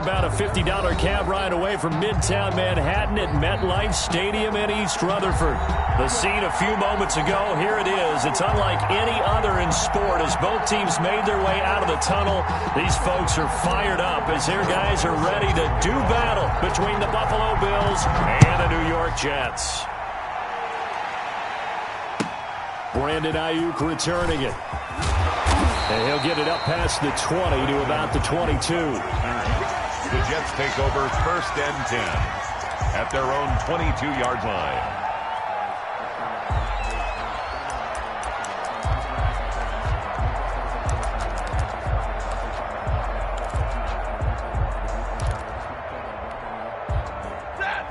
about a $50 cab ride away from Midtown Manhattan at MetLife Stadium in East Rutherford. The scene a few moments ago, here it is. It's unlike any other in sport as both teams made their way out of the tunnel. These folks are fired up as their guys are ready to do battle between the Buffalo Bills and the New York Jets. Brandon Ayuk returning it. And he'll get it up past the 20 to about the 22. The Jets take over 1st and 10 at their own 22-yard line.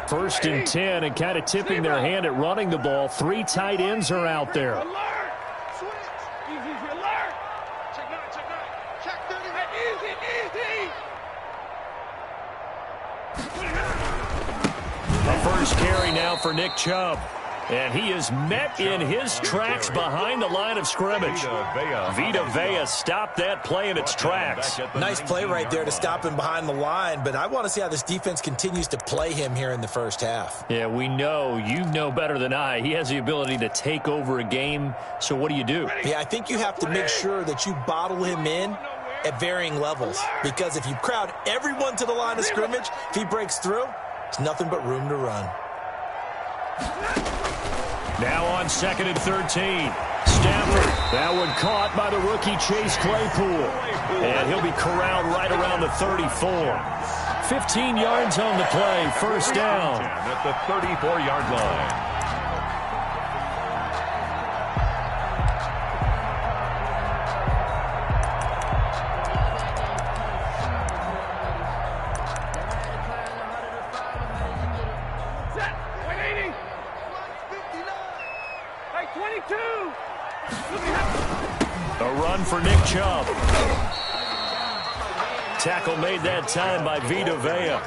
First and 10 and kind of tipping their hand at running the ball. 3 tight ends are out there. A first carry now for Nick Chubb. And he is met in his tracks behind the line of scrimmage. Vita Vea stopped that play in its tracks. Nice play right there to stop him behind the line, but I want to see how this defense continues to play him here in the first half. Yeah, we know. You know better than I. He has the ability to take over a game, so what do? Yeah, I think you have to make sure that you bottle him in at varying levels, because if you crowd everyone to the line of scrimmage, if he breaks through, it's nothing but room to run. Now on 2nd and 13. Stafford. That one caught by the rookie Chase Claypool. And he'll be corralled right around the 34. 15 yards on the play. First down. At the 34-yard line. A run for Nick Chubb. Tackle made that time by Vita Vea.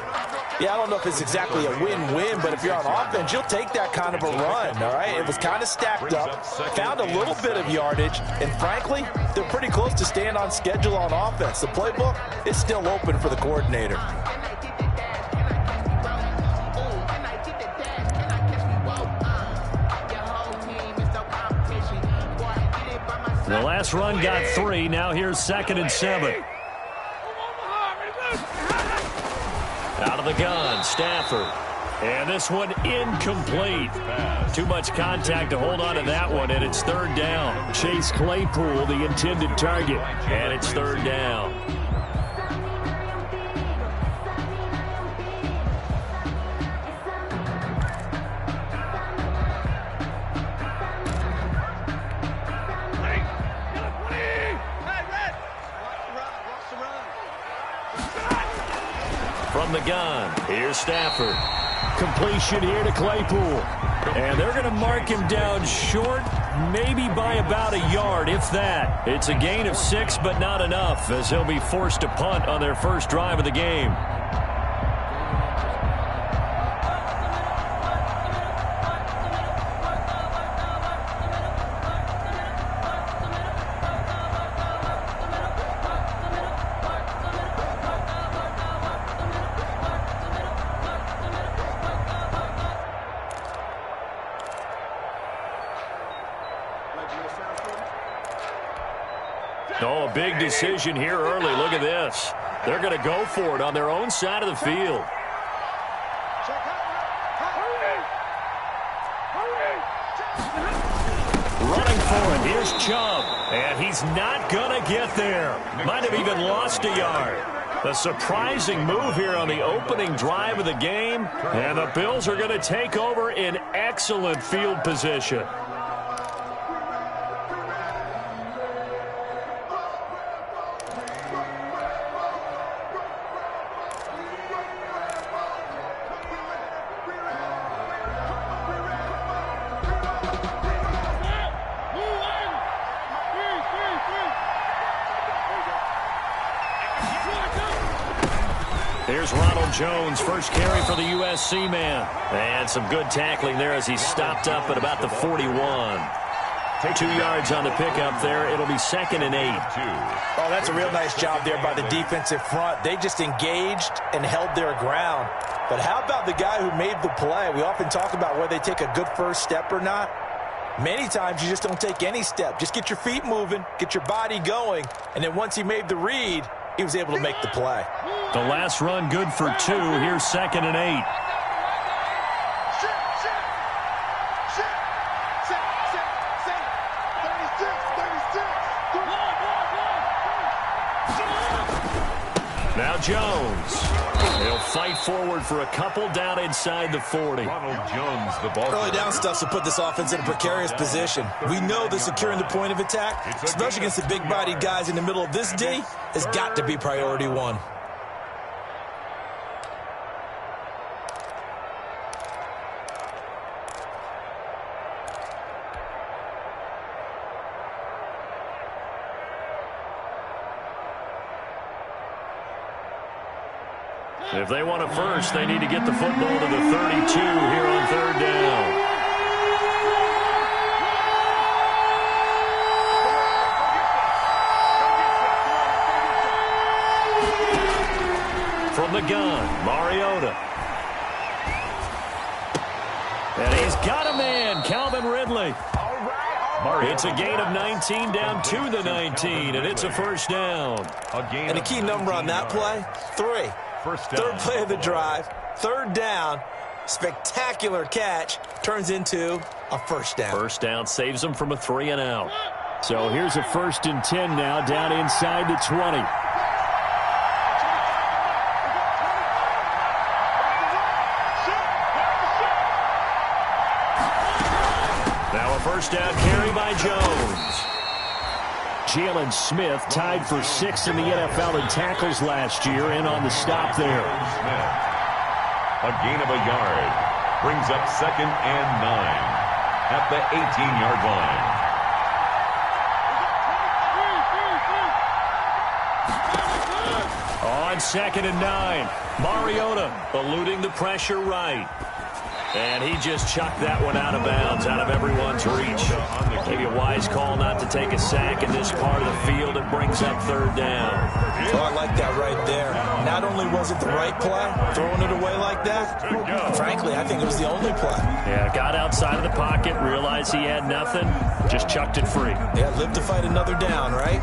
Yeah, I don't know if it's exactly a win-win, but if you're on offense, you'll take that kind of a run, all right? It was kind of stacked up, found a little bit of yardage, and frankly, they're pretty close to staying on schedule on offense. The playbook is still open for the coordinator. The last run got 3. Now here's 2nd and 7. Out of the gun, Stafford. And this one incomplete. Too much contact to hold on to that one, and it's 3rd down. Chase Claypool, the intended target, and it's 3rd down. From the gun, here's Stafford. Completion here to Claypool. And they're going to mark him down short, maybe by about a yard, if that. It's a gain of 6, but not enough, as he'll be forced to punt on their first drive of the game. Oh, a big decision here early. Look at this. They're going to go for it on their own side of the field. Running for it. Here's Chubb. And he's not going to get there. Might have even lost a yard. A surprising move here on the opening drive of the game. And the Bills are going to take over in excellent field position. Here's Ronald Jones, first carry for the USC man. And some good tackling there as he stopped up at about the 41. 2 yards on the pickup there. It'll be 2nd and 8. Oh, that's a real nice job there by the defensive front. They just engaged and held their ground. But how about the guy who made the play? We often talk about whether they take a good first step or not. Many times you just don't take any step. Just get your feet moving, get your body going, and then once he made the read, he was able to make the play. The last run good for 2. Here's 2nd and 8. Now Jones. He'll fight forward for a couple down inside the 40. Ronald Jones, the ball. Early down stuff to put this offense in a precarious position. We know that securing the point of attack, especially against the big-bodied guys in the middle of this D, has got to be priority one. If they want a first, they need to get the football to the 32 here on 3rd down. From the gun, Mariota. And he's got a man, Calvin Ridley. It's a gain of 19 down to the 19, and it's a first down. And the key number on that play, 3. Third play of the drive, 3rd down, spectacular catch, turns into a first down. First down saves them from a 3 and out. So here's a 1st and 10 now down inside the 20. Now a first down carry by Jones. Jalen Smith tied for 6th in the NFL in tackles last year and on the stop there. Smith. A gain of a yard. Brings up 2nd and 9 at the 18-yard line. On 2nd and 9, Mariota eluding the pressure right. And he just chucked that one out of bounds, out of everyone's reach. Maybe a wise call not to take a sack in this part of the field. It brings up 3rd down. Oh, I like that right there. Not only was it the right play, throwing it away like that, frankly, I think it was the only play. Yeah, got outside of the pocket, realized he had nothing, just chucked it free. Yeah, live to fight another down, right?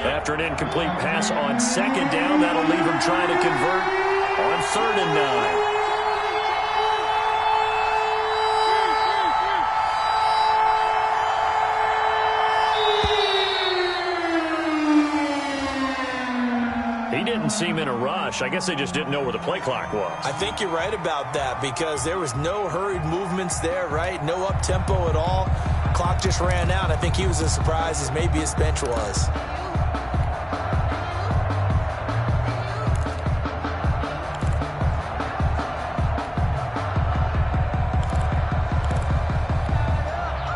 After an incomplete pass on 2nd down, that'll leave him trying to convert on 3rd and 9. He didn't seem in a rush. I guess they just didn't know where the play clock was. I think you're right about that because there was no hurried movements there, right? No up-tempo at all. Clock just ran out. I think he was as surprised as maybe his bench was.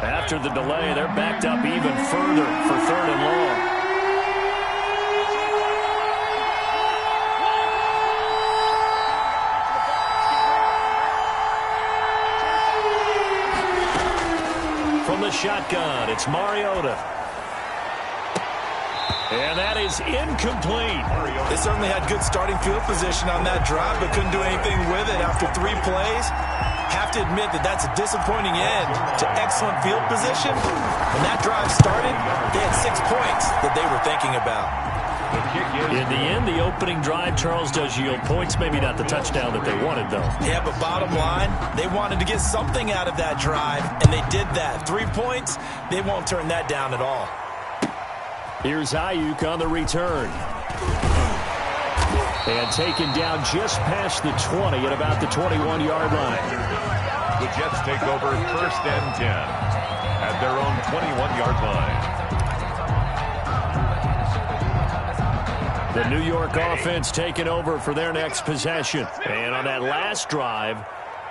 After the delay, they're backed up even further for 3rd and long. From the shotgun, it's Mariota. And that is incomplete. They certainly had good starting field position on that drive, but couldn't do anything with it after 3 plays. Have to admit that that's a disappointing end to excellent field position. When that drive started, they had 6 points that they were thinking about. In the end, the opening drive, Charles, does yield points. Maybe not the touchdown that they wanted, though. Yeah, but bottom line, they wanted to get something out of that drive, and they did that. 3 points, they won't turn that down at all. Here's Ayuk on the return. And taken down just past the 20 at about the 21-yard line. The Jets take over 1st and 10 at their own 21-yard line. The New York offense taking over for their next possession. And on that last drive,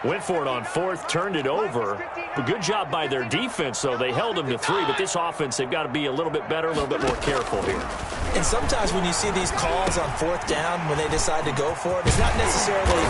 Went for it on fourth, turned it over. A good job by their defense, though. They held them to 3, but this offense, they've got to be a little bit better, a little bit more careful here. And sometimes when you see these calls on fourth down, when they decide to go for it, it's not necessarily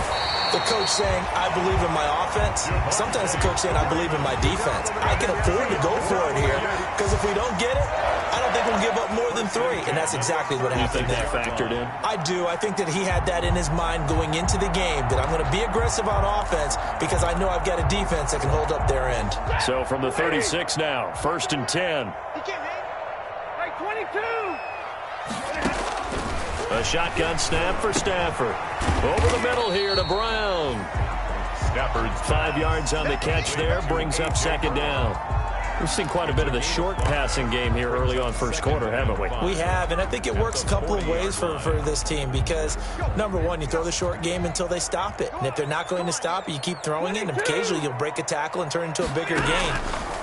the coach saying, I believe in my offense. Sometimes the coach saying, I believe in my defense. I can afford to go for it here, because if we don't get it, I don't think we'll give up more than 3. And that's exactly what happened there. You think that factored in? I do. I think that he had that in his mind going into the game, that I'm going to be aggressive on offense because I know I've got a defense that can hold up their end. So from the 36 now, 1st and 10. Right, 22. A shotgun snap for Stafford. Over the middle here to Brown. Stafford's 5 yards on the catch there, brings up 2nd down. We've seen quite a bit of the short passing game here early on first quarter, haven't we? We have, and I think it works a couple of ways for this team because, number one, you throw the short game until they stop it. And if they're not going to stop it, you keep throwing it, and occasionally you'll break a tackle and turn it into a bigger gain.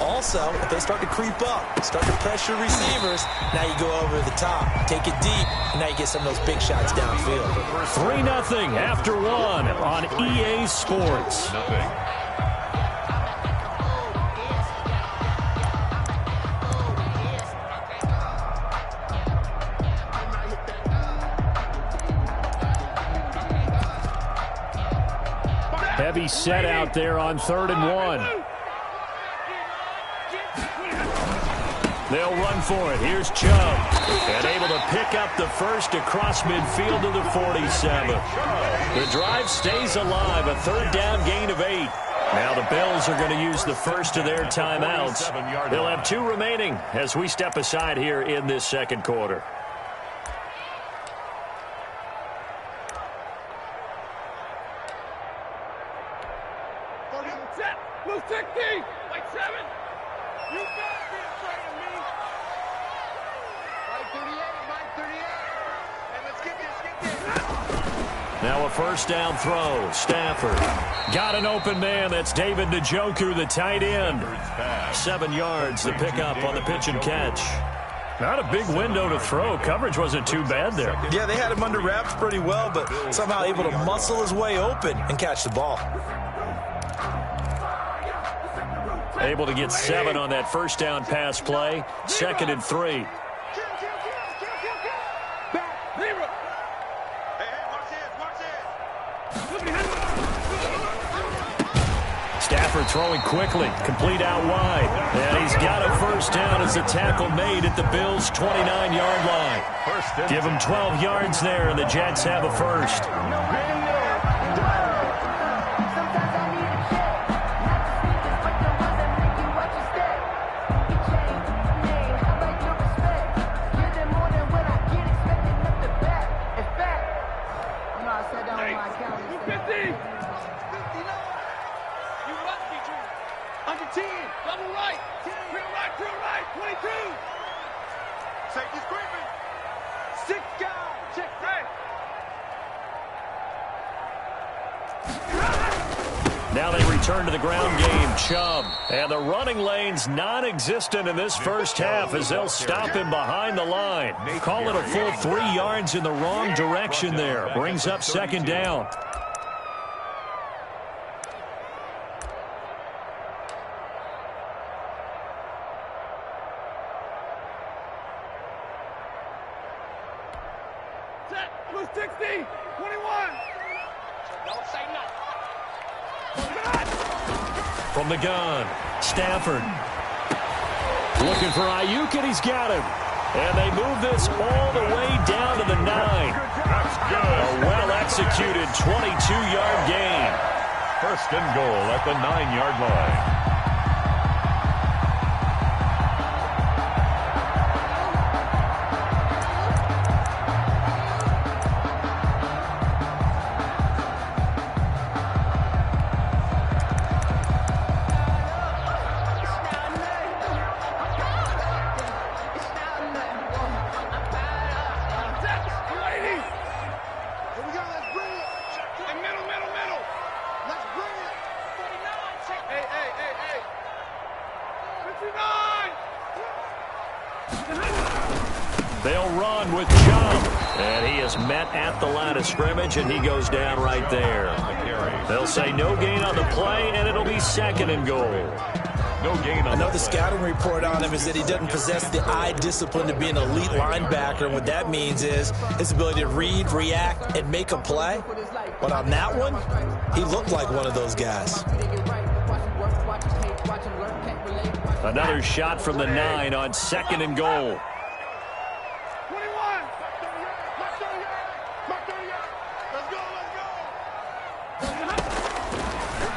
Also, if they start to creep up, start to pressure receivers, now you go over the top, take it deep, and now you get some of those big shots downfield. 3-0 after 1 on EA Sports. nothing. Heavy set out there on 3rd and 1. They'll run for it. Here's Chubb. And able to pick up the first across midfield to the 47. The drive stays alive. A 3rd down gain of 8. Now the Bills are going to use the first of their timeouts. They'll have 2 remaining as we step aside here in this 2nd quarter. Blue 60, white 7. You better be afraid of me. White 38, and let's get this. Now a 1st down throw. Stafford got an open man. That's David Njoku, the tight end. 7 yards to pick up on the pitch and catch. Not a big window to throw. Coverage wasn't too bad there. Yeah, they had him under wraps pretty well, but somehow able to muscle his way open and catch the ball. Able to get 7 on that 1st down pass play. 2nd and 3. Stafford throwing quickly, complete out wide. And he's got a 1st down as the tackle made at the Bills' 29-yard line. Give him 12 yards there, and the Jets have a 1st. Under 10, double right, drill right, 22. Safety's creeping. 6 guys, check right. Now they return to the ground game. Chubb. And the running lane's non-existent in this first half as they'll stop him behind the line. Call it a full 3 yards in the wrong direction there. Brings up 2nd down. Blue 60, 21. Don't say nothing. From the gun, Stafford. Looking for Ayuk, and he's got him. And they move this all the way down to the 9. That's good. A well-executed 22-yard gain. 1st and goal at the 9-yard line. They'll run with Chubb. And he is met at the line of scrimmage, and he goes down right there. They'll say no gain on the play, and it'll be 2nd and goal. No gain on the scouting report on him is that he doesn't possess the eye discipline to be an elite linebacker. And what that means is his ability to read, react, and make a play. But on that one, he looked like one of those guys. Another shot from the 9 on 2nd and goal. 21.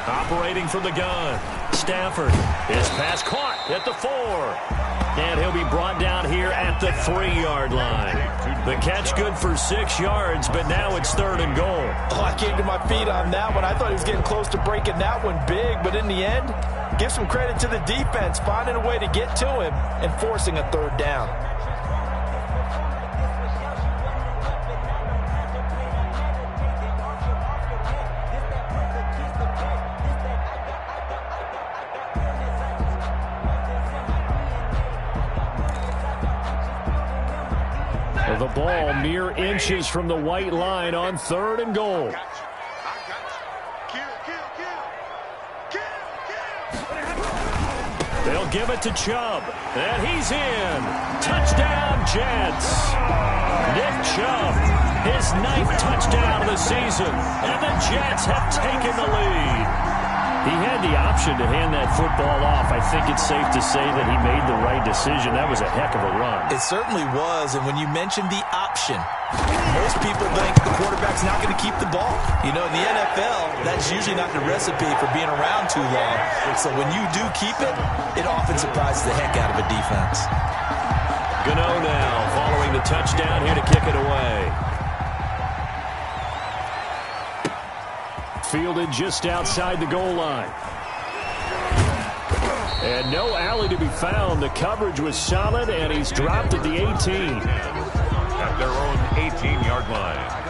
Operating from the gun. Stafford. His pass caught at the 4. And he'll be brought down here at the 3-yard line. The catch good for 6 yards, but now it's 3rd and goal. Oh, I came to my feet on that one. I thought he was getting close to breaking that one big, but in the end, give some credit to the defense, finding a way to get to him and forcing a 3rd down. The ball mere inches from the white line on 3rd and goal. They'll give it to Chubb, and he's in. Touchdown, Jets. Nick Chubb, his 9th touchdown of the season, and the Jets have taken the lead. He had the option to hand that football off. I think it's safe to say that he made the right decision. That was a heck of a run. It certainly was, and when you mentioned the option, most people think the quarterback's not going to keep the ball. You know, in the NFL, that's usually not the recipe for being around too long. So when you do keep it, it often surprises the heck out of a defense. Gano now following the touchdown here to kick it away. Fielded just outside the goal line. And no alley to be found. The coverage was solid, and he's dropped at the 18. At their own 18-yard line.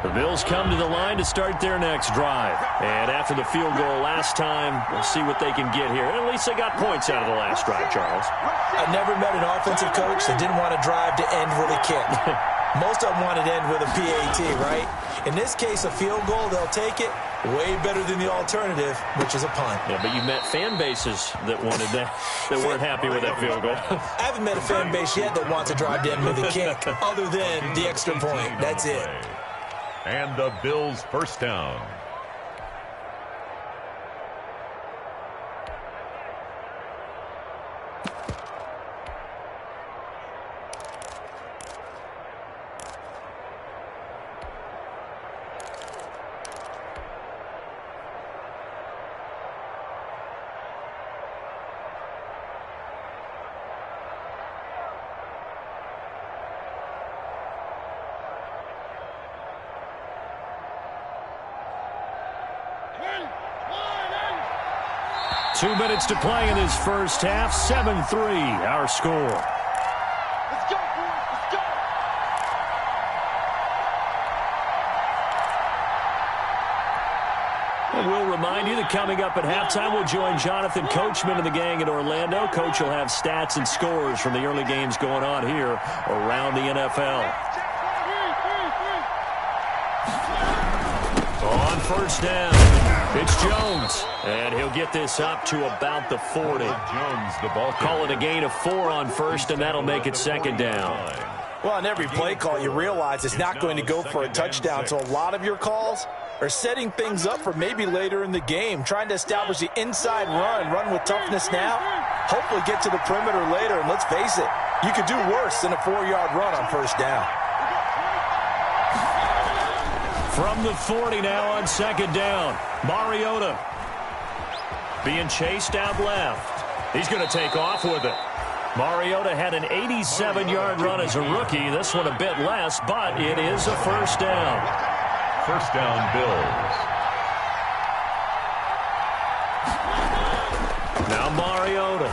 The Bills come to the line to start their next drive. And after the field goal last time, we'll see what they can get here. And at least they got points out of the last drive, Charles. I never met an offensive coach that didn't want to drive to end with a kick. Most of them wanted to end with a PAT, right? In this case, a field goal, they'll take it. Way better than the alternative, which is a punt. Yeah, but you met fan bases that wanted that, that weren't happy with that field goal. I haven't met a fan base yet that wants to drive to end with a kick, other than the extra point. That's it. And the Bills' first down. Two minutes to play in this first half. 7-3, our score. Let's go, boys. Let's go. And we'll remind you that coming up at halftime, we'll join Jonathan Coachman and the gang in Orlando. Coach will have stats and scores from the early games going on here around the NFL. On first down, it's Jones. And he'll get this up to about the 40. Jones, the ball. Call it a gain of 4 on first, and that'll make it second down. Well, on every play call, you realize it's not going to go for a touchdown. So a lot of your calls are setting things up for maybe later in the game, trying to establish the inside run with toughness now, hopefully get to the perimeter later. And let's face it, you could do worse than a 4-yard run on first down. From the 40 now on second down, Mariota being chased out left. He's going to take off with it. Mariota had an 87-yard run as a rookie. This one a bit less, but it is a first down. First down, Bills. Now Mariota.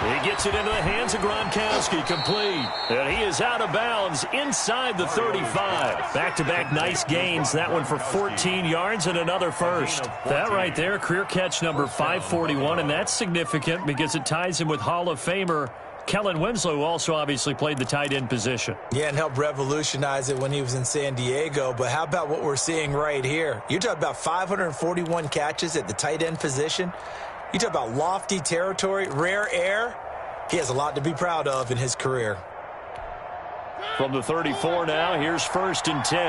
He gets it into the hands of Gronkowski, complete. And he is out of bounds inside the 35. Back-to-back nice gains. That one for 14 yards and another first. That right there, career catch number 541, and that's significant because it ties him with Hall of Famer Kellen Winslow, who also obviously played the tight end position. Yeah, and helped revolutionize it when he was in San Diego. But how about what we're seeing right here? You're talking about 541 catches at the tight end position. You talk about lofty territory, rare air. He has a lot to be proud of in his career. From the 34 now, here's 1st and 10.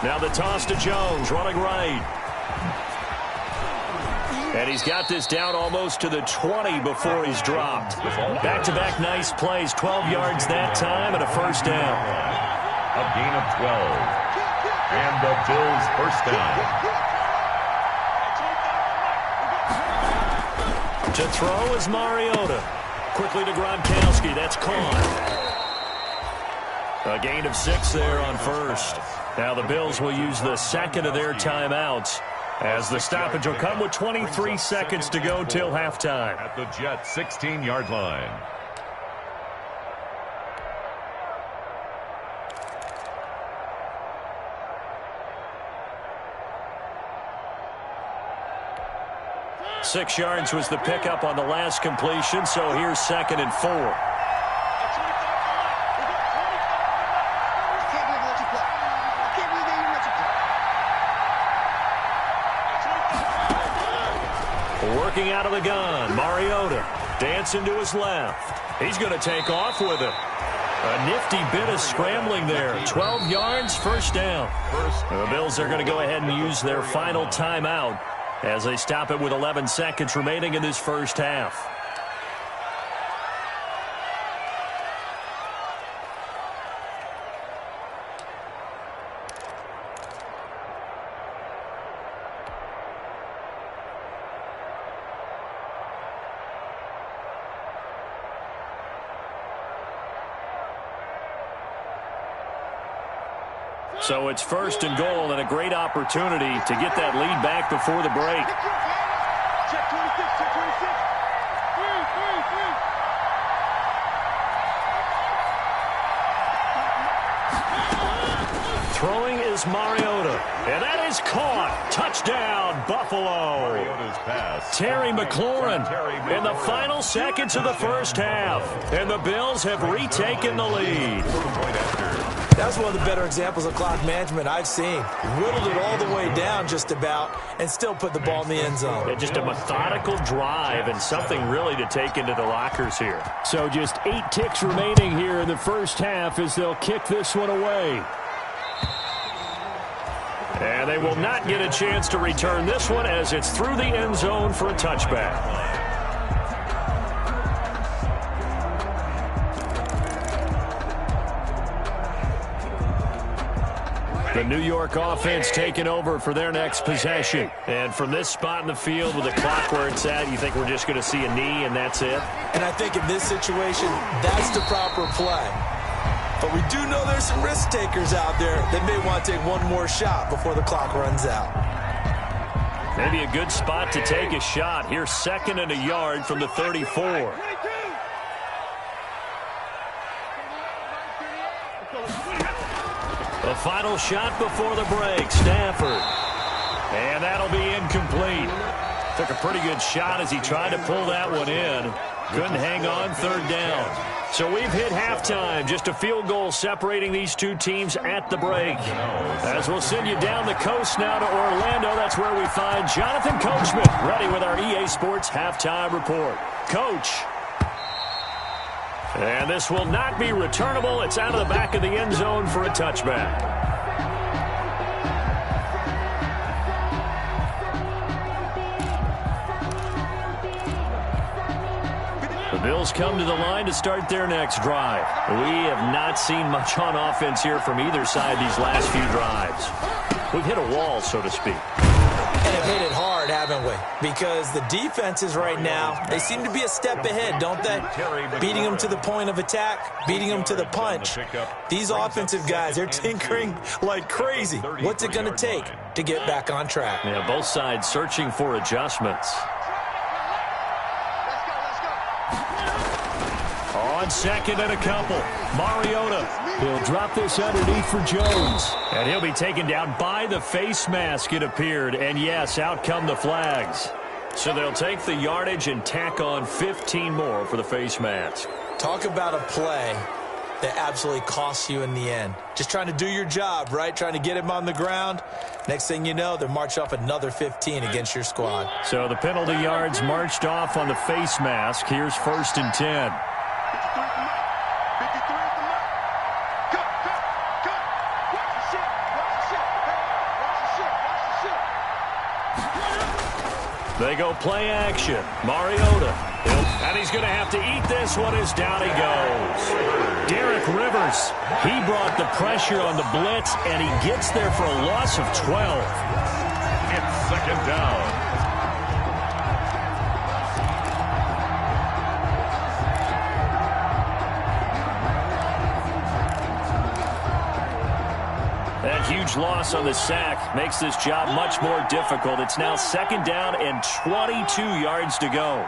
Now the toss to Jones, running right. And he's got this down almost to the 20 before he's dropped. Back-to-back nice plays, 12 yards that time and a first down. A gain of 12. And the Bills first down. To throw is Mariota. Quickly to Gronkowski. That's caught. A gain of 6 there on first. Now the Bills will use the second of their timeouts as the stoppage will come with 23 seconds to go till halftime. At the Jets' 16-yard line. Six yards was the pickup on the last completion, so here's 2nd and 4. Working out of the gun, Mariota dancing to his left. He's going to take off with it. A nifty bit of scrambling there. 12 yards, first down. The Bills are going to go ahead and use their final timeout as they stop it with 11 seconds remaining in this first half. So it's 1st and goal and a great opportunity to get that lead back before the break. Check 26, check 26. Throwing is Mariota. And that is caught. Touchdown, Buffalo. Terry McLaurin in the final seconds of the first half. And the Bills have retaken the lead. That's one of the better examples of clock management I've seen. Whittled it all the way down just about and still put the ball in the end zone. Yeah, just a methodical drive and something really to take into the lockers here. So just 8 ticks remaining here in the first half as they'll kick this one away. And they will not get a chance to return this one as it's through the end zone for a touchback. The New York offense taking over for their next possession. And from this spot in the field with the clock where it's at, you think we're just going to see a knee and that's it? And I think in this situation, that's the proper play. But we do know there's some risk takers out there that may want to take one more shot before the clock runs out. Maybe a good spot to take a shot. Here's 2nd and a yard from the 34. The final shot before the break, Stafford. And that'll be incomplete. Took a pretty good shot as he tried to pull that one in. Couldn't hang on, 3rd down. So we've hit halftime. Just a field goal separating these two teams at the break. As we'll send you down the coast now to Orlando, that's where we find Jonathan Coachman ready with our EA Sports Halftime Report. Coach. And this will not be returnable. It's out of the back of the end zone for a touchback. The Bills come to the line to start their next drive. We have not seen much on offense here from either side these last few drives. We've hit a wall, so to speak. And have hit it hard, haven't haven't we? Because the defenses right now, they seem to be a step ahead, don't they? Beating them to the point of attack, beating them to the punch. These offensive guys, they're tinkering like crazy. What's it going to take to get back on track? Yeah, both sides searching for adjustments. On second and a couple, Mariota. He'll drop this underneath for Jones. And he'll be taken down by the face mask, it appeared. And yes, out come the flags. So they'll take the yardage and tack on 15 more for the face mask. Talk about a play that absolutely costs you in the end. Just trying to do your job, right? Trying to get him on the ground. Next thing you know, they're marched off another 15 against your squad. So the penalty yards marched off on the face mask. Here's 1st and 10. They go play action. Mariota. And he's going to have to eat this one as down he goes. Derek Rivers, he brought the pressure on the blitz, and he gets there for a loss of 12. It's 2nd down. That huge loss on the sack makes this job much more difficult. It's now 2nd down and 22 yards to go.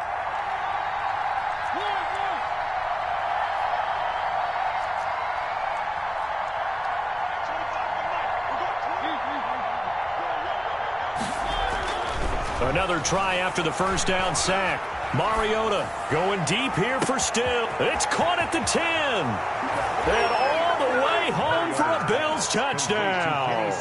Another try after the 1st down sack. Mariota going deep here for Still. It's caught at the 10. And all the way home for a Bills touchdown.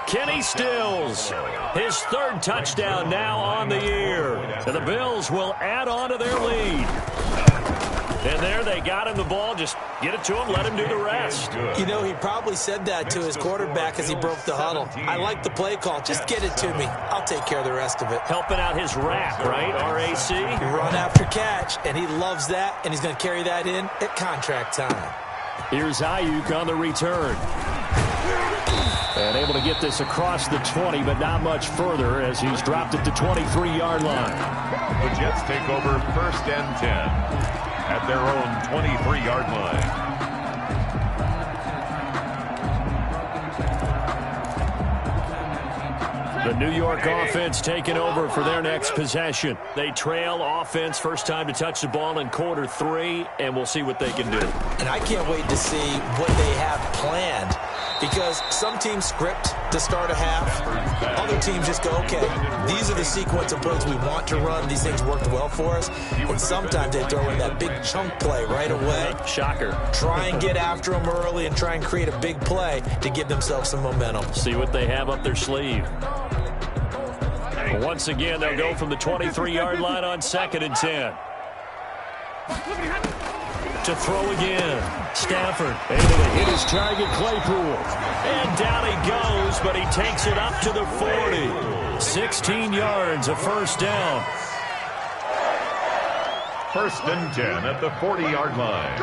Kenny Stills, his 3rd touchdown now on the year. And the Bills will add on to their lead. And there they got him the ball. Just get it to him, let him do the rest. You know, he probably said that to his quarterback as he broke the huddle. I like the play call. Just get it to me. I'll take care of the rest of it. Helping out his RAC, right? R-A-C? Run after catch, and he loves that, and he's going to carry that in at contract time. Here's Ayuk on the return. And able to get this across the 20, but not much further as he's dropped at the 23-yard line. The Jets take over 1st and 10. At their own 23-yard line. The New York offense taking over for their next possession. They trail offense, first time to touch the ball in quarter 3, and we'll see what they can do. And I can't wait to see what they have planned, because some teams script to start a half. Other teams just go, okay, these are the sequence of plays we want to run. These things worked well for us. And sometimes they throw in that big chunk play right away. Shocker. Try and get after them early and try and create a big play to give themselves some momentum. See what they have up their sleeve. Once again, they'll go from the 23-yard line on 2nd and 10. To throw again. Stafford able to hit his target, Claypool. And down he goes, but he takes it up to the 40. 16 yards, a 1st down. 1st and 10 at the 40-yard line.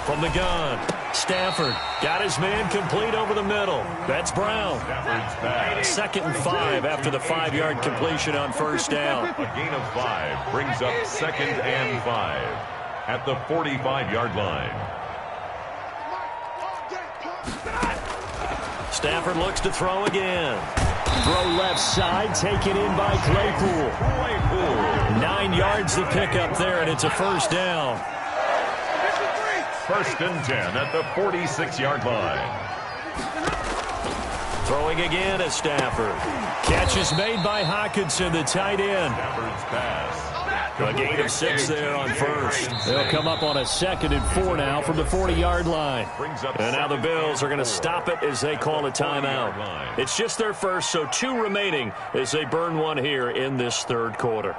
From the gun, Stafford got his man complete over the middle. That's Brown. 2nd and 5 after the 5-yard completion on 1st down. A gain of 5 brings up 2nd and 5 at the 45-yard line. Stafford looks to throw again. Throw left side, taken in by Claypool. 9 yards the pickup there, and it's a 1st down. 1st and 10 at the 46-yard line. Throwing again is Stafford. Catch is made by Hockenson, the tight end. Stafford's pass. A gain of 6 there on 1st. They'll come up on a 2nd and 4 now from the 40-yard line. And now the Bills are going to stop it as they call a timeout. It's just their first, so 2 remaining as they burn one here in this 3rd quarter.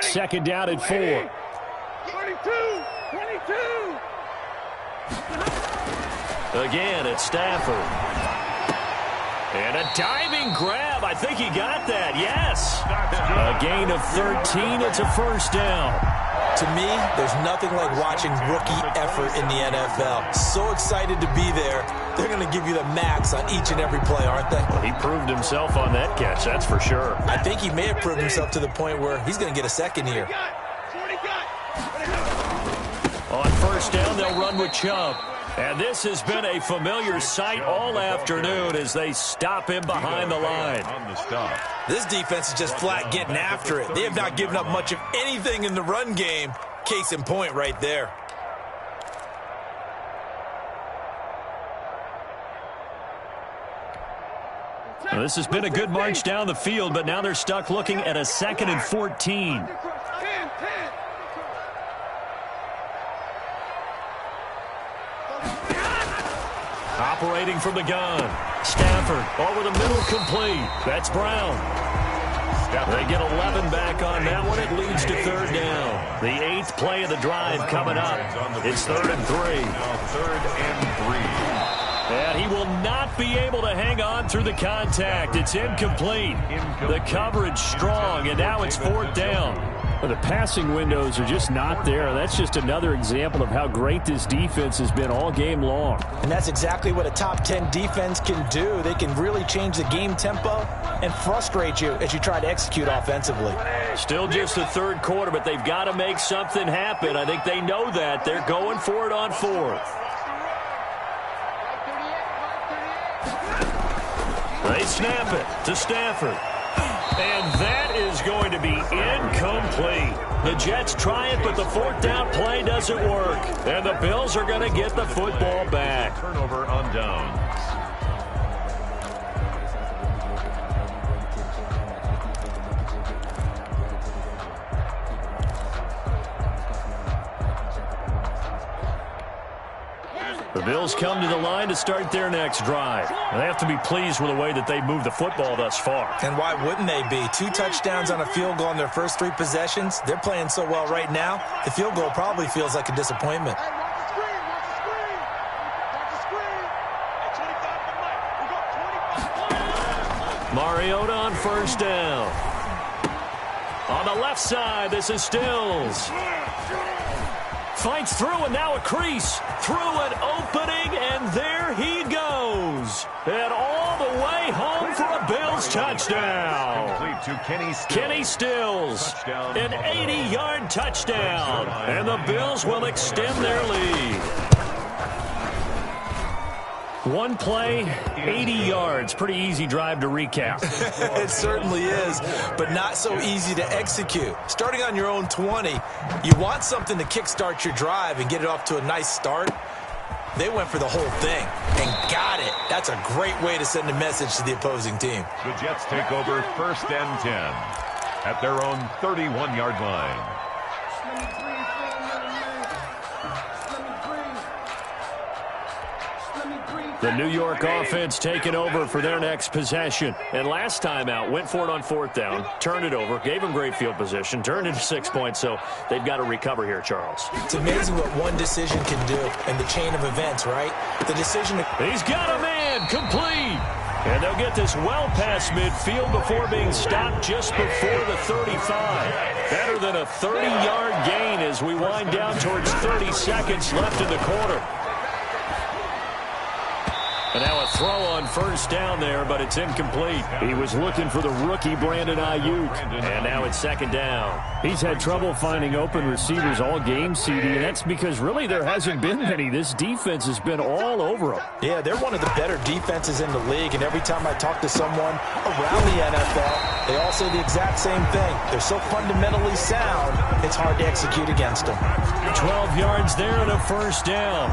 Second down at 4. 22! Again, it's Stafford. And a diving grab. I think he got that. Yes. A gain of 13. It's a 1st down. To me, there's nothing like watching rookie effort in the NFL. So excited to be there. They're going to give you the max on each and every play, aren't they? Well, he proved himself on that catch, that's for sure. I think he may have proved himself to the point where he's going to get a second here. On first down, they'll run with Chubb. And this has been a familiar sight all afternoon as they stop him behind the line. This defense is just flat getting after it. They have not given up much of anything in the run game. Case in point right there. Well, this has been a good march down the field, but now they're stuck looking at a 2nd and 14. Operating from the gun. Stafford over the middle, complete. That's Brown. They get 11 back on that one. It leads to 3rd down. The 8th play of the drive coming up. It's 3rd and 3. Now 3rd and 3. And he will not be able to hang on through the contact. It's incomplete. The coverage strong, and now it's 4th down. Well, the passing windows are just not there. That's just another example of how great this defense has been all game long. And that's exactly what a top 10 defense can do. They can really change the game tempo and frustrate you as you try to execute offensively. Still just the 3rd quarter, but they've got to make something happen. I think they know that. They're going for it on 4th. They snap it to Stafford. And that is going to be incomplete. The Jets try it, but the 4th down play doesn't work. And the Bills are going to get the football back. Turnover on downs. The Bills come to the line to start their next drive. They have to be pleased with the way that they moved the football thus far. And why wouldn't they be? 2 touchdowns on a field goal in their first 3 possessions. They're playing so well right now, the field goal probably feels like a disappointment. Mariota on first down. On the left side, this is Stills. Fights through, and now a crease. Through an opening, and there he goes. And all the way home for a Bills touchdown. Complete to Kenny Stills. Kenny Stills, an 80-yard touchdown. And the Bills will extend their lead. One play, 80 yards. Pretty easy drive to recap. It certainly is, but not so easy to execute. Starting on your own 20, you want something to kickstart your drive and get it off to a nice start. They went for the whole thing and got it. That's a great way to send a message to the opposing team. The Jets take over 1st and 10 at their own 31-yard line. The New York offense taking over for their next possession. And last time out, went for it on 4th down, turned it over, gave them great field position, turned into 6 points, so they've got to recover here, Charles. It's amazing what one decision can do in the chain of events, right? The decision... He's got a man, complete! And they'll get this well past midfield before being stopped just before the 35. Better than a 30-yard gain as we wind down towards 30 seconds left in the quarter. And now a throw on first down there, but it's incomplete. He was looking for the rookie Brandon Ayuk. And now it's 2nd down. He's had trouble finding open receivers all game, CD, and that's because really there hasn't been any. This defense has been all over him. Yeah, they're one of the better defenses in the league, and every time I talk to someone around the NFL, they all say the exact same thing. They're so fundamentally sound, it's hard to execute against them. 12 yards there and a first down.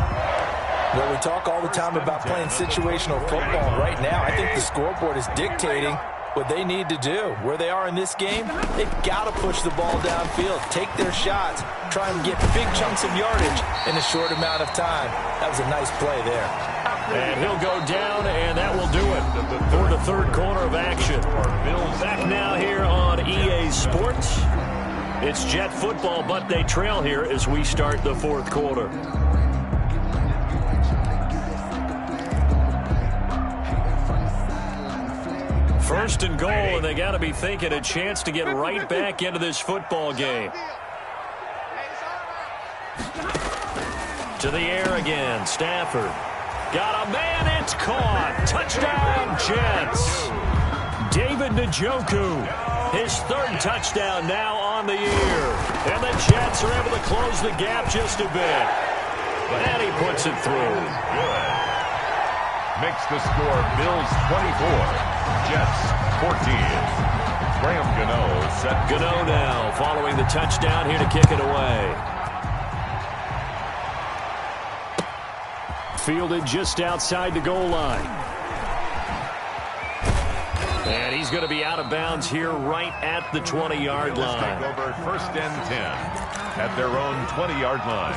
Well, we talk all the time about playing situational football. Right now, I think the scoreboard is dictating what they need to do. Where they are in this game, they've got to push the ball downfield, take their shots, try and get big chunks of yardage in a short amount of time. That was a nice play there. And he'll go down, and that will do it for the 3rd quarter of action. Back now here on EA Sports. It's Jet football, but they trail here as we start the 4th quarter. First and goal, and they got to be thinking a chance to get right back into this football game. To the air again. Stafford. Got a man. It's caught. Touchdown, Jets. David Njoku. His third touchdown now on the year. And the Jets are able to close the gap just a bit. And he puts it through. Good. Makes the score Bills 24, Jets 14. Graham Gano set. Gano now following the touchdown here to kick it away. Fielded just outside the goal line. And he's going to be out of bounds here right at the 20-yard line. Take over 1st and 10 at their own 20-yard line.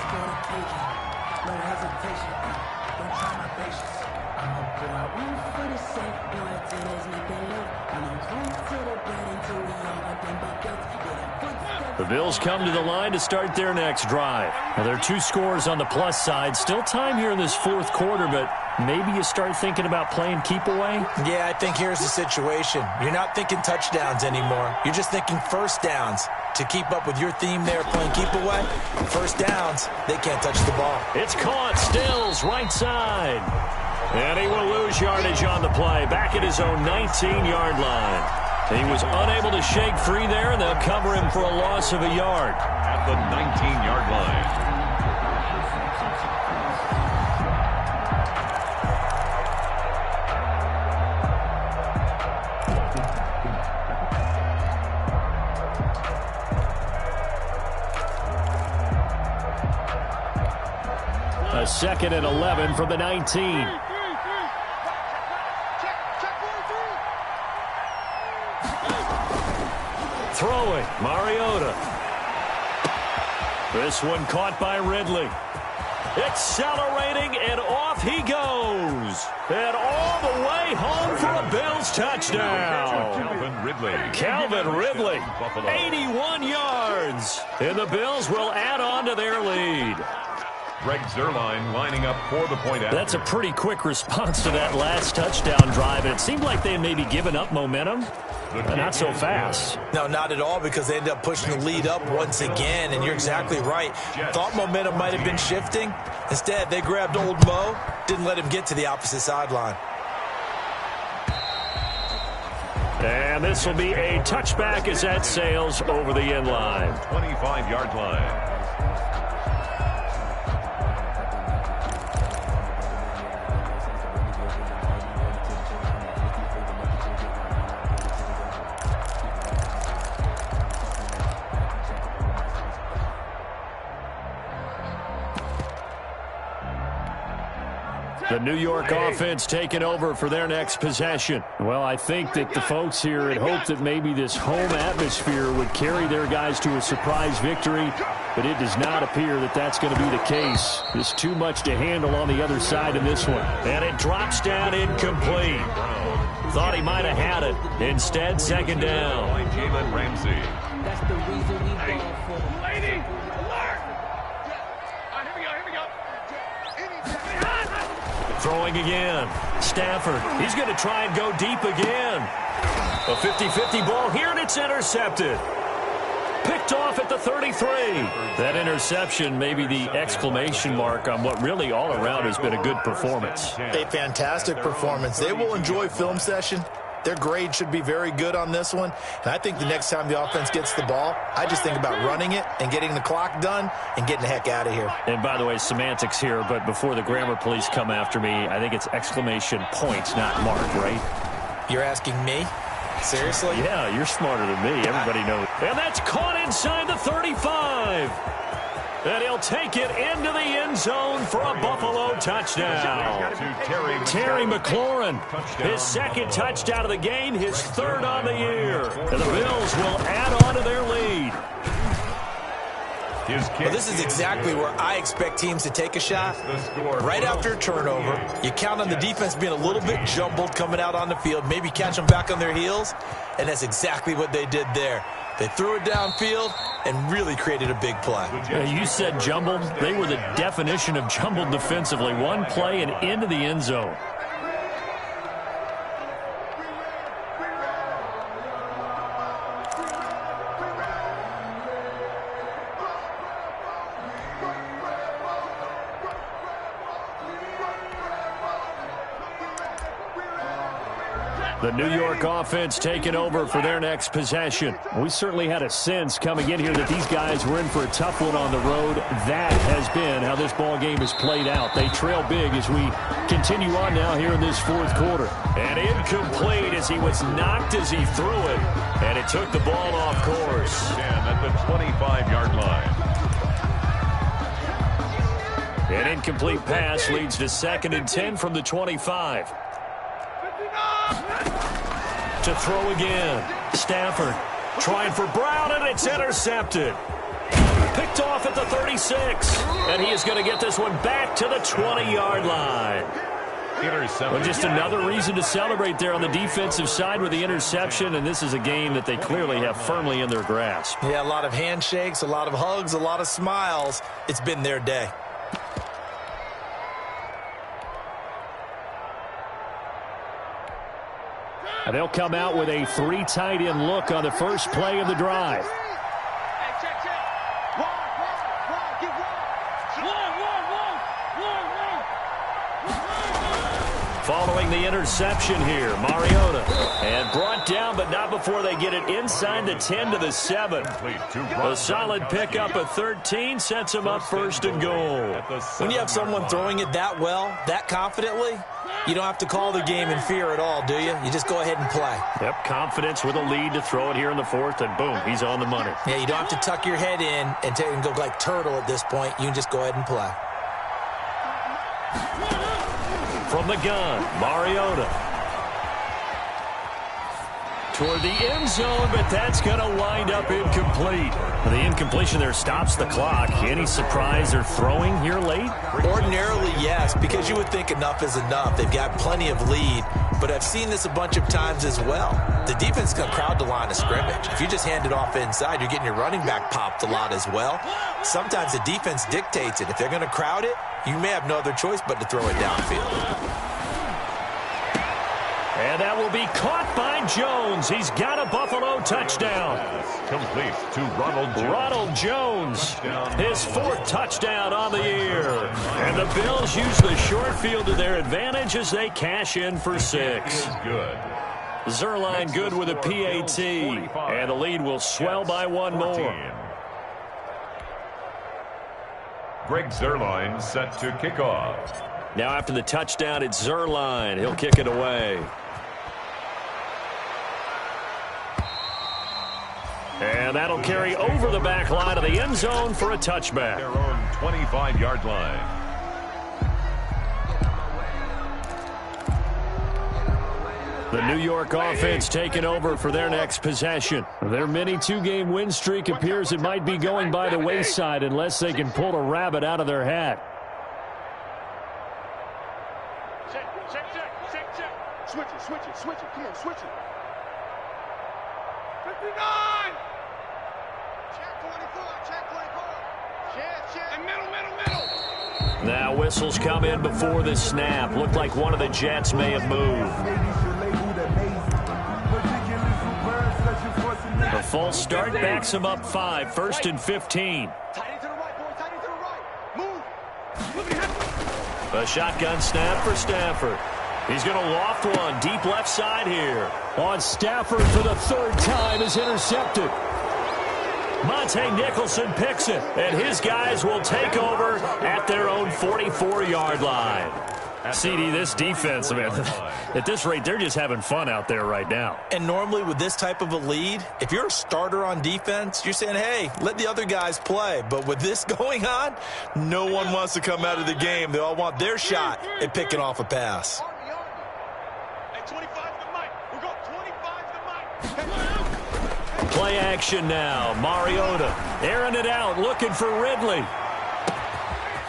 The Bills come to the line to start their next drive. Well, there are 2 scores on the plus side. Still time here in this 4th quarter, but maybe you start thinking about playing keep away? Yeah, I think here's the situation. You're not thinking touchdowns anymore. You're just thinking first downs. To keep up with your theme there, playing keep away, first downs, they can't touch the ball. It's caught. Stills, right side. And he will lose yardage on the play. Back at his own 19-yard line. He was unable to shake free there, and they'll cover him for a loss of a yard. At the 19-yard line. A 2nd and 11 from the 19. Throwing, Mariota. This one caught by Ridley. Accelerating, and off he goes. And all the way home for a Bills touchdown. Calvin Ridley, 81 yards. And the Bills will add on to their lead. Greg Zuerlein lining up for the point after. That's a pretty quick response to that last touchdown drive. And it seemed like they may be giving up momentum. Not so fast. No, not at all, because they ended up pushing the lead up once again, and you're exactly right. Thought momentum might have been shifting. Instead, they grabbed old Mo, didn't let him get to the opposite sideline. And this will be a touchback as that sails over the end line. 25-yard line. The New York offense taking over for their next possession. Well, I think that the folks here had hoped that maybe this home atmosphere would carry their guys to a surprise victory, but it does not appear that that's going to be the case. There's too much to handle on the other side of this one. And it drops down incomplete. Thought he might have had it. Instead, 2nd down. Jalen Ramsey. That's the reason we go for them. Lady, alert! Here we go. Throwing again. Stafford. He's going to try and go deep again. A 50-50 ball here, and it's intercepted. Picked off at the 33. That interception may be the exclamation mark on what really all around has been a good performance. A fantastic performance. They will enjoy film session. Their grade should be very good on this one. And I think the next time the offense gets the ball, I just think about running it and getting the clock done and getting the heck out of here. And by the way, semantics here, but before the grammar police come after me, I think it's exclamation point, not mark, right? You're asking me? Seriously? Yeah, you're smarter than me. Everybody knows. And that's caught inside the 35. And he'll take it into the end zone for a Buffalo touchdown. Terry McLaurin, his 2nd touchdown of the game, his 3rd on the year. And the Bills will add on to their lead. Well, this is exactly where I expect teams to take a shot. Right after a turnover, you count on the defense being a little bit jumbled coming out on the field, maybe catch them back on their heels, and that's exactly what they did there. They threw it downfield and really created a big play. You said jumbled. They were the definition of jumbled defensively. One play and into the end zone. The New York offense taking over for their next possession. We certainly had a sense coming in here that these guys were in for a tough one on the road. That has been how this ball game has played out. They trail big as we continue on now here in this fourth quarter. And incomplete as he was knocked as he threw it. And it took the ball off course. And at the 25-yard line. An incomplete pass leads to 2nd and 10 from the 25. To throw again. Stafford trying for Brown, and it's intercepted. Picked off at the 36. And he is going to get this one back to the 20-yard line. Well, just another reason to celebrate there on the defensive side with the interception, and this is a game that they clearly have firmly in their grasp. Yeah, a lot of handshakes, a lot of hugs, a lot of smiles. It's been their day. And they'll come out with a 3 tight end look on the first play of the drive. Following the interception here, Mariota. And brought down, but not before they get it inside the 10 to the 7. A solid pickup of 13 sets them up 1st and goal. When you have someone throwing it that well, that confidently, you don't have to call the game in fear at all, do you? You just go ahead and play. Yep, confidence with a lead to throw it here in the 4th, and boom, he's on the money. Yeah, you don't have to tuck your head in and go like turtle at this point. You can just go ahead and play. From the gun, Mariota. Toward the end zone, but that's going to wind up incomplete. The incompletion there stops the clock. Any surprise they're throwing here late? Ordinarily, yes, because you would think enough is enough. They've got plenty of lead, but I've seen this a bunch of times as well. The defense is going to crowd the line of scrimmage. If you just hand it off inside, you're getting your running back popped a lot as well. Sometimes the defense dictates it. If they're going to crowd it, you may have no other choice but to throw it downfield. And that will be caught by Jones. He's got a Buffalo touchdown. Complete to Ronald Jones. Ronald Jones, his 4th touchdown on the year. And the Bills use the short field to their advantage as they cash in for 6. Good. Zuerlein good with a PAT. And the lead will swell by 1 more. Greg Zuerlein set to kick off. Now after the touchdown, it's Zuerlein. He'll kick it away. And that'll carry over the back line of the end zone for a touchback. Their own 25-yard line. The New York offense taking over for their next possession. Their mini 2-game win streak appears it might be going by the wayside unless they can pull a rabbit out of their hat. Switch it. Come on, switch it. 59! Check 24. Check. And middle. Now whistles come in before the snap. Looked like one of the Jets may have moved. The false start backs him up 5. 1st and 15. Tight end to the right, boy. Tight end to the right. Move. A shotgun snap for Stafford. He's going to loft one deep left side here. On Stafford for the 3rd time is intercepted. Monte Nicholson picks it, and his guys will take over at their own 44-yard line. CD, this defense, man, at this rate, they're just having fun out there right now. And normally with this type of a lead, if you're a starter on defense, you're saying, hey, let the other guys play. But with this going on, no one wants to come out of the game. They all want their shot at picking off a pass. Play action now. Mariota airing it out, looking for Ridley.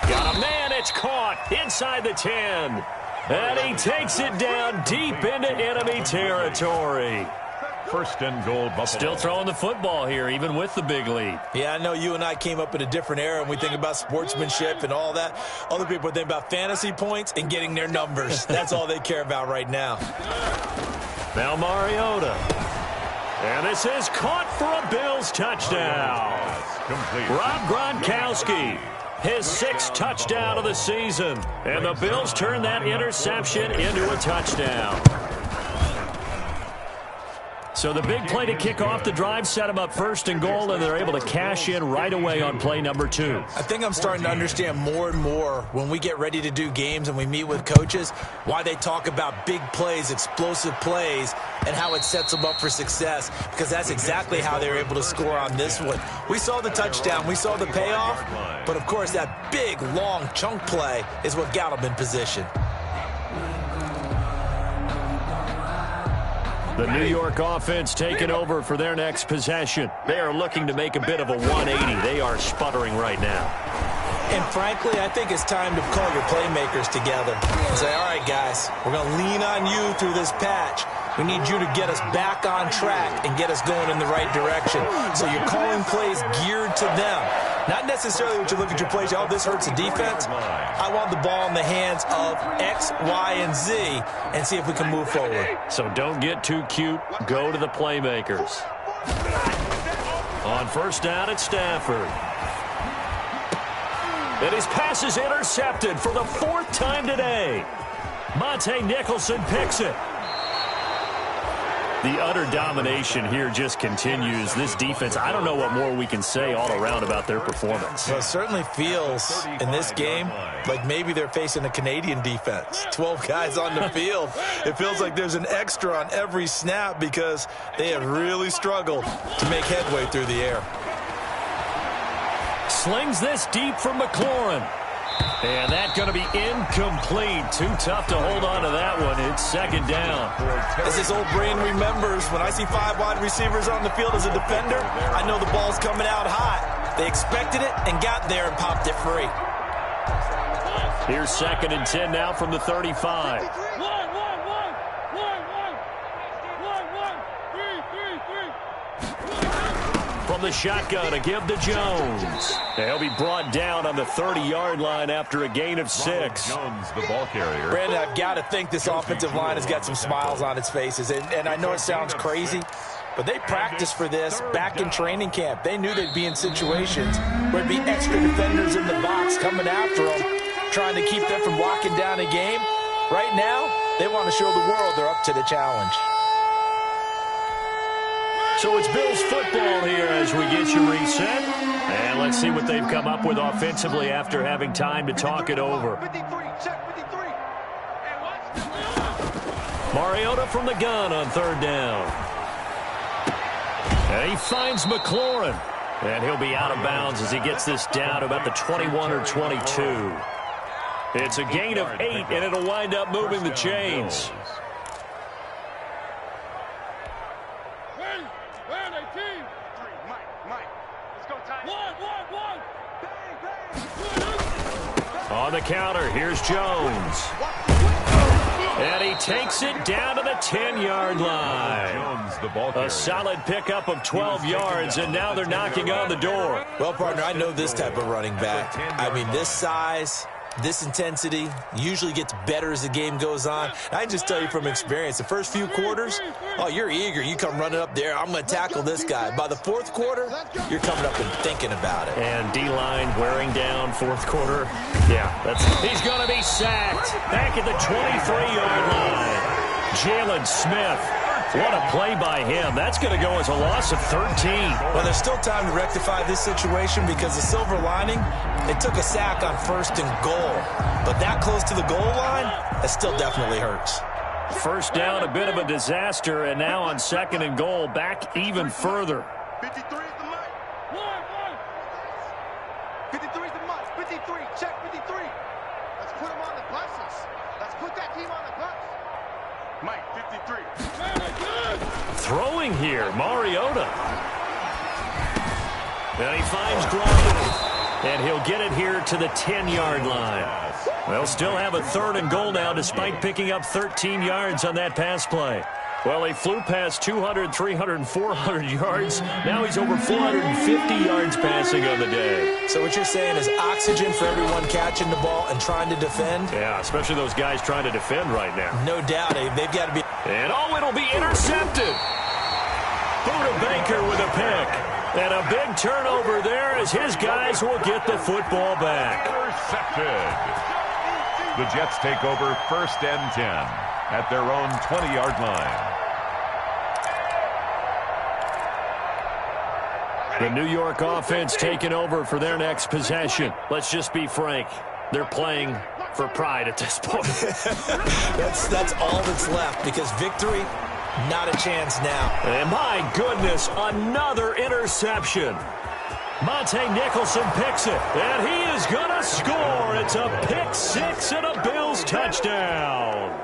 Got a man, it's caught inside the 10. And he takes it down deep into enemy territory. 1st and goal, Buffalo. Still throwing the football here, even with the big lead. Yeah, I know you and I came up in a different era, and we think about sportsmanship and all that. Other people think about fantasy points and getting their numbers. That's all they care about right now. Now Mariota. And this is caught for a Bills touchdown. Rob Gronkowski, his 6th touchdown of the season. And the Bills turn that interception into a touchdown. So the big play to kick off the drive set them up first and goal, and they're able to cash in right away on play number 2. I think I'm starting to understand more and more when we get ready to do games and we meet with coaches why they talk about big plays, explosive plays, and how it sets them up for success, because that's exactly how they were able to score on this one. We saw the touchdown. We saw the payoff. But, of course, that big, long chunk play is what got them in position. The New York offense taking over for their next possession. They are looking to make a bit of a 180. They are sputtering right now. And frankly, I think it's time to call your playmakers together and say, all right, guys, we're going to lean on you through this patch. We need you to get us back on track and get us going in the right direction. So you're calling plays geared to them. Not necessarily what you look at your plays, oh, this hurts the defense. I want the ball in the hands of X, Y, and Z and see if we can move forward. So don't get too cute. Go to the playmakers. On first down, it's Stafford. And his pass is intercepted for the 4th time today. Monte Nicholson picks it. The utter domination here just continues. This defense, I don't know what more we can say all around about their performance. Well, it certainly feels in this game like maybe they're facing a Canadian defense. 12 guys on the field. It feels like there's an extra on every snap because they have really struggled to make headway through the air. Slings this deep from McLaurin. And that's going to be incomplete. Too tough to hold on to that one. It's 2nd down. As his old brain remembers, when I see 5 wide receivers on the field as a defender, I know the ball's coming out hot. They expected it and got there and popped it free. Here's 2nd and 10 now from the 35. From the shotgun, a give to Jones. They'll be brought down on the 30-yard line after a gain of 6. Jones, the ball carrier. Brandon, I've got to think this offensive line has got some smiles on its faces. And I know it sounds crazy, but they practiced for this back in training camp. They knew they'd be in situations where there'd be extra defenders in the box coming after them, trying to keep them from locking down a game. Right now, they want to show the world they're up to the challenge. So it's Bills football here as we get you reset. And let's see what they've come up with offensively after having time to talk it over. Mariota from the gun on 3rd down. And he finds McLaurin. And he'll be out of bounds as he gets this down to about the 21 or 22. It's a gain of 8, and it'll wind up moving the chains. On the counter, here's Jones. And he takes it down to the 10-yard line. A solid pickup of 12 yards, and now they're knocking on the door. Well, partner, I know this type of running back. I mean, this size, this intensity usually gets better as the game goes on. I just tell you from experience, the first few quarters, oh, you're eager. You come running up there. I'm going to tackle this guy. By the 4th quarter, you're coming up and thinking about it. And D-line wearing down 4th quarter. Yeah, he's going to be sacked back at the 23-yard line. Jalen Smith. What a play by him. That's going to go as a loss of 13. Well, there's still time to rectify this situation because the silver lining, they took a sack on 1st and goal. But that close to the goal line, that still definitely hurts. First down, a bit of a disaster, and now on 2nd and goal, back even further. 53 is the mic. 53 is the mic. 53, check 53. Let's put him on the buses. Let's put that team on the bus. Mike, 53. Throwing here, Mariota. And he finds Gronk. And he'll get it here to the 10-yard line. They'll still have a 3rd and goal now despite picking up 13 yards on that pass play. Well, he flew past 200, 300, 400 yards. Now he's over 450 yards passing on the day. So what you're saying is oxygen for everyone catching the ball and trying to defend? Yeah, especially those guys trying to defend right now. No doubt. They've got to be... And it'll be intercepted. Buda Baker with a pick. And a big turnover there as his guys will get the football back. Intercepted. The Jets take over 1st and 10 at their own 20-yard line. The New York offense taking over for their next possession. Let's just be frank. They're playing for pride at this point. That's all that's left, because victory, not a chance now. And my goodness, another interception. Monte Nicholson picks it, and he is going to score. It's a pick six and a Bills touchdown.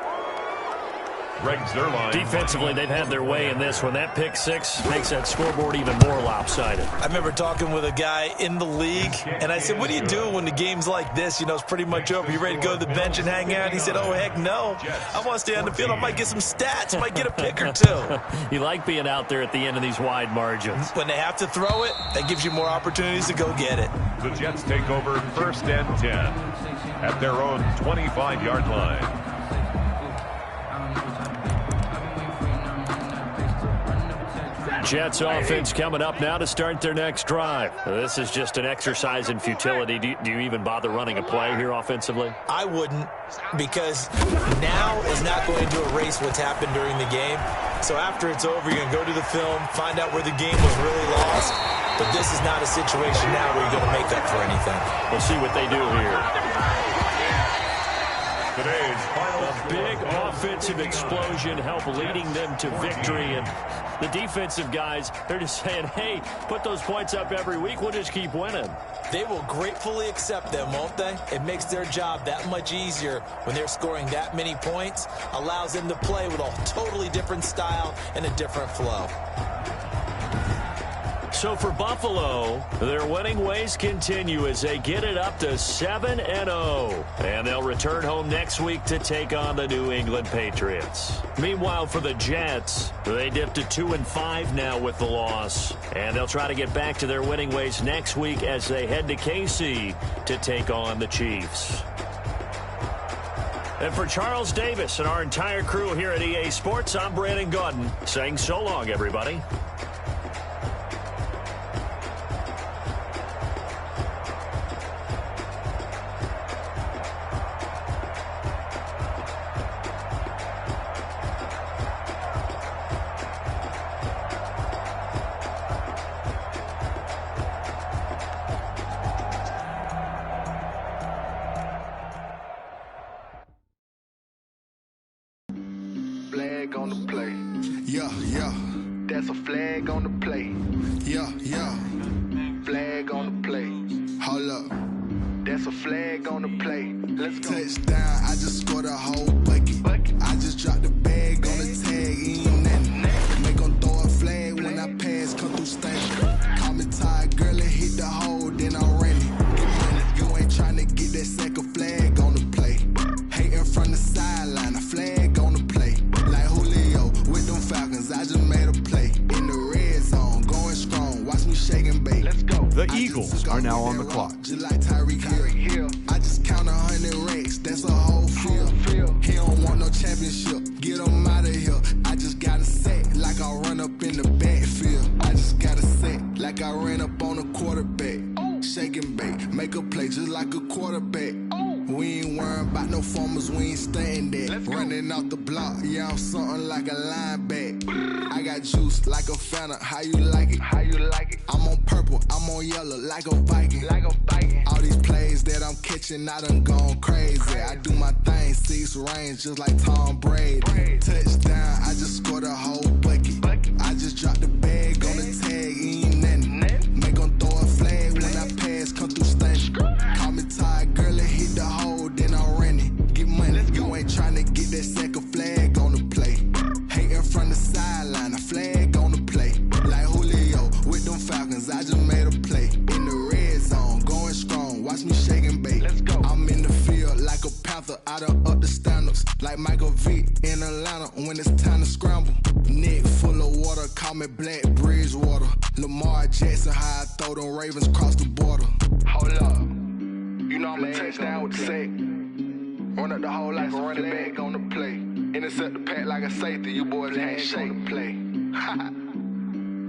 Greg Zuerlein. Defensively, they've had their way in this one. That pick six makes that scoreboard even more lopsided. I remember talking with a guy in the league, and I said, what do you do when the game's like this? You know, it's pretty much over. You ready to go to the bench and hang out? He said, oh, heck no. I want to stay on the field. I might get some stats. I might get a pick or two. You like being out there at the end of these wide margins. When they have to throw it, that gives you more opportunities to go get it. The Jets take over 1st and 10 at their own 25-yard line. Jets offense coming up now to start their next drive. This is just an exercise in futility. Do you even bother running a play here offensively? I wouldn't, because now is not going to erase what's happened during the game. So after it's over, you're going to go to the film, find out where the game was really lost. But this is not a situation now where you're going to make up for anything. We'll see what they do here. Today's final big offensive explosion help leading them to victory, and the defensive guys, they're just saying, hey, put those points up every week, we'll just keep winning. They will gratefully accept them, won't they? It makes their job that much easier when they're scoring that many points, allows them to play with a totally different style and a different flow. So for Buffalo, their winning ways continue as they get it up to 7-0. And they'll return home next week to take on the New England Patriots. Meanwhile, for the Jets, they dip to 2-5 now with the loss. And they'll try to get back to their winning ways next week as they head to KC to take on the Chiefs. And for Charles Davis and our entire crew here at EA Sports, I'm Brandon Gaudin saying so long, everybody. On the play. Yeah, yeah. That's a flag on the play. Yeah, yeah. Flag on the play. Hold up. That's a flag on the play. Let's go. Touchdown, I just scored a whole bucket. I just dropped the bag on the tag. Ain't nothing. Make them throw a flag when I pass, come through stank. Call me tired, girl, and hit the hole, then I'm running. You ain't trying to get that second flag on the play. Hating from the sideline, a flag on the play. Like Julio with them Falcons, I just made a play. In the red zone, going strong, watch me shake and bake. Let's go. The Eagles are now on the clock. Just like Tyreek Hill. I just count 100 racks, that's a whole field. He don't want no championship, get him out of here. I just got a set, like I run up in the backfield. I just got a set, like I ran up on a quarterback. Shake and bake, make a play just like a quarterback. We ain't worrying about no formers, we ain't staying there. Running out the block, yeah, I'm something like a linebacker. I got juice like a Fanta, how you like it? How you like it? I'm on purple, I'm on yellow, like a Viking. Like a Viking. All these plays that I'm catching, I done gone crazy. I do my thing, 6 range, just like Tom Brady. Touchdown, I just scored a whole bucket. I just dropped the bag on the tag, ain't nothing. Make them throw a flag when I pass, come through stank. Call me tired, girl, and hit the hole, then I'm running. Get money, you ain't trying to get that second flag on the play. Hating from the sideline, a flag on the play. Like Julio with them Falcons, I just made a play. In the red zone, going strong, watch me shake and bake. Let's go. I'm in the field like a Panther, I done up the standards. Like Michael Vick in Atlanta when it's time to scramble. Neck full of water, call me Black Bridgewater. Lamar Jackson, how I throw them Ravens cross the border. Hold up. You know I'm a touchdown with the sack. Run up the hole like a running back on the play. Intercept the pack like a safety, you boys ain't shake the play.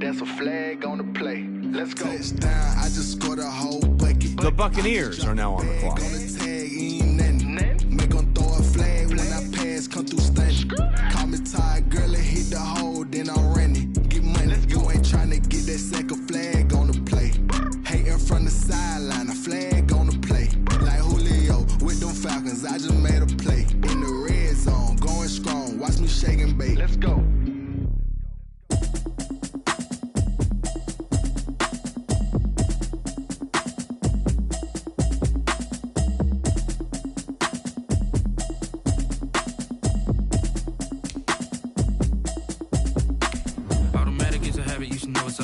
That's a flag on the play. Let's go. Touchdown, I just scored a whole bucket. The Buccaneers are now on the clock. On the tag, ain't nothing. Make them throw a flag when I pass, come through stank. Call me tired, girl, and hit the hole, then I'm running. Get money, you ain't trying to get that second flag on the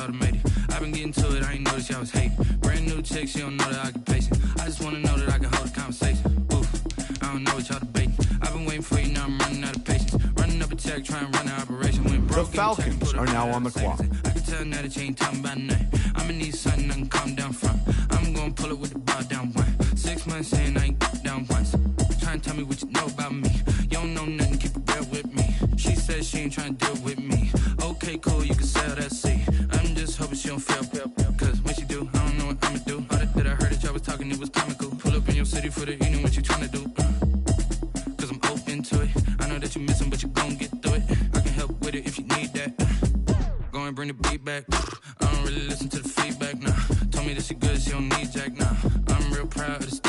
automated. I've been getting to it, I ain't noticed y'all was hating. Brand new chick, she don't know the occupation. I just wanna know that I can hold a conversation. Oof, I don't know what y'all debating. I've been waiting for you, now I'm running out of patience. Running up a check, trying to run an operation. When broke, the Falcons are now on the clock. I can tell now that you ain't talking about nothing. I'ma need something I can calm down from. I'm gonna pull it with the bar down one. 6 months saying I ain't down once. Trying to tell me what you know about me. You don't know nothing, keep it real with me. She said she ain't trying to deal with me. Okay, cool, you can sell that seat. I'm just hoping she don't fail. Cause when she do, I don't know what I'ma do. All that I heard that y'all was talking, it was comical. Pull up in your city for the evening, what you trying to do? Cause I'm open to it. I know that you missing, but you gon' get through it. I can help with it if you need that. Go and bring the beat back. I don't really listen to the feedback, nah. Told me that she good, she don't need Jack, nah. I'm real proud of this